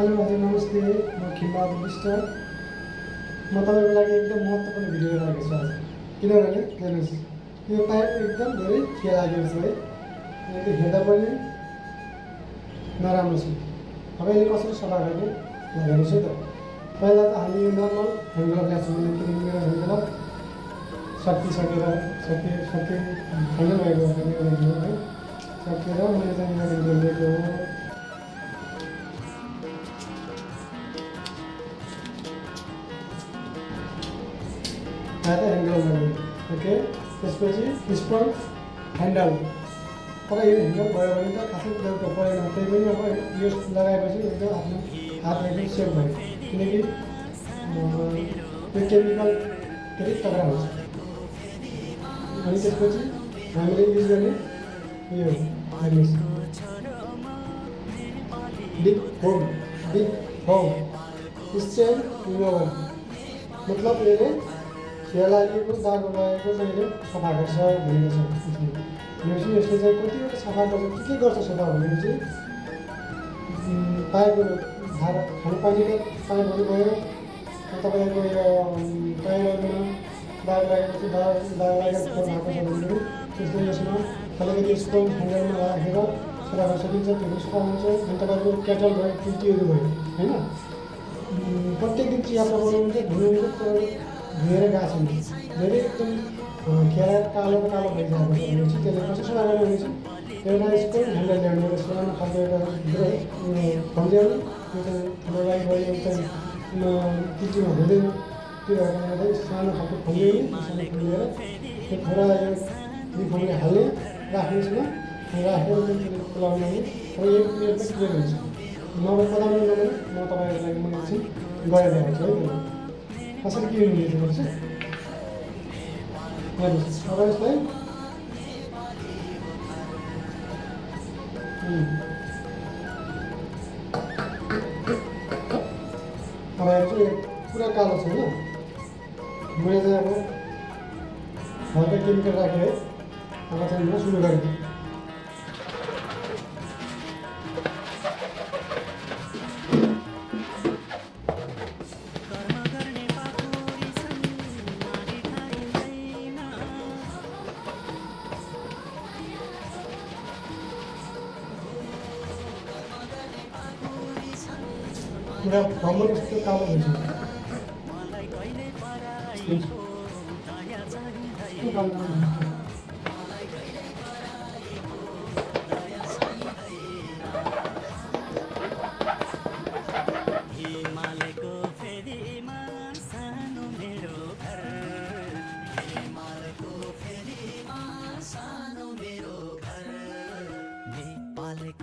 Hello हजुर नमस्ते, म खिमबहादुर विष्ट। म तपाईँको लागि एकदम महत्त्वपूर्ण भिडियो राखेको छु आज। किनभने हेर्नुहोस्, यो पाइप एकदम धेरै खिया लागेको छ है। यो हेर्दा पनि नराम्रो छ। अब यसले कसरी सफा गर्ने हेर्नुहोस् है त। पहिला त हामी यो नर्मल ह्यान्ड ग्लोभ ल्याएको छौँ, किनकि मेरो ह्यान्ड ग्लोभ सकिसकेर फाइनल भएको मेरो ह्यान्ड ग्लोभ है सकिएर मैले चाहिँ यो ह्यान्ड ग्लोभ लिएको हो। Hand glove okay. त्यसपछि स्पन्ज ह्यान्डल। अब यो ह्यान्डल भयो भने त खासै जरुरत परेन, त्यही पनि अब यो लगाएपछि एकदम आफ्नो हात एकदम सेफ भयो, किनकि यो केमिकल धेरै तगडा हुन्छ। अनि त्यसपछि हामीले युज गर्ने यो हेर्नुहोस्, बिग होम स्टेन रिमोभर। मतलब यसले खिया लागेको दागो लागेको चाहिँ यसले सफा गर्छ भनेको छ। भनेपछि यसले चाहिँ कतिवटा सफा गर्छ, के गर्छ सफा भनेपछि पाइपहरू खानेपानीको पाइपहरू भयो, तपाईँको यो टाइलरमा दाग लागेपछि दाग लागेको भएको छ भने त्यसले यसमा अलिकति स्पन्ज ह्यान्डलमा राखेर सफा गर्न सकिन्छ, त्यो पनि सफा हुन्छ। अनि तपाईँको केटल भयो, पिल्टीहरू भयो होइन, प्रत्येक दिन चिया पकाउनुहुन्छ, धुनुहुन्छ, तर धुएर गएको छैन, धेरै एकदम खेर कालो भइसकेको छ भनेपछि त्यसले कसरी सफा गर्ने भनेपछि एउटा स्पुन ह्यान्डल ल्याउनु, एउटा सानो खालको एउटा भनिदिनु, त्यो चाहिँ ठुलो गाई भयो, एउटा पिल्टीमा हुँदैन, त्यो भएर चाहिँ सानो खालको खनिदिनु, सानो खनिदिएर त्यो थोडा यो रिफाइनले हाल्ने राख्नुहोस् न, राखेर त्यसले खुलाउनु। अब यो क्लियर चाहिँ क्लियर हुन्छ। नभए पदाउनु नभए म तपाईँहरूको लागि म एकछिन गइरहेको छु है। कसरी के हुँदैछ हेर्नुहोस् अब यसलाई अब हेर्छु यो पुरा कालो छ होइन। मैले चाहिँ अब हल्का केमिकल राखेँ है। अब चाहिँ म सुरु गरेँ। पुरा भ्रमण यस्तो कालो हुन्छ, हिमालयको फेरीमा सानो मेरो घर, हिमालयको फेरीमा सानो मेरो घर, नेपालको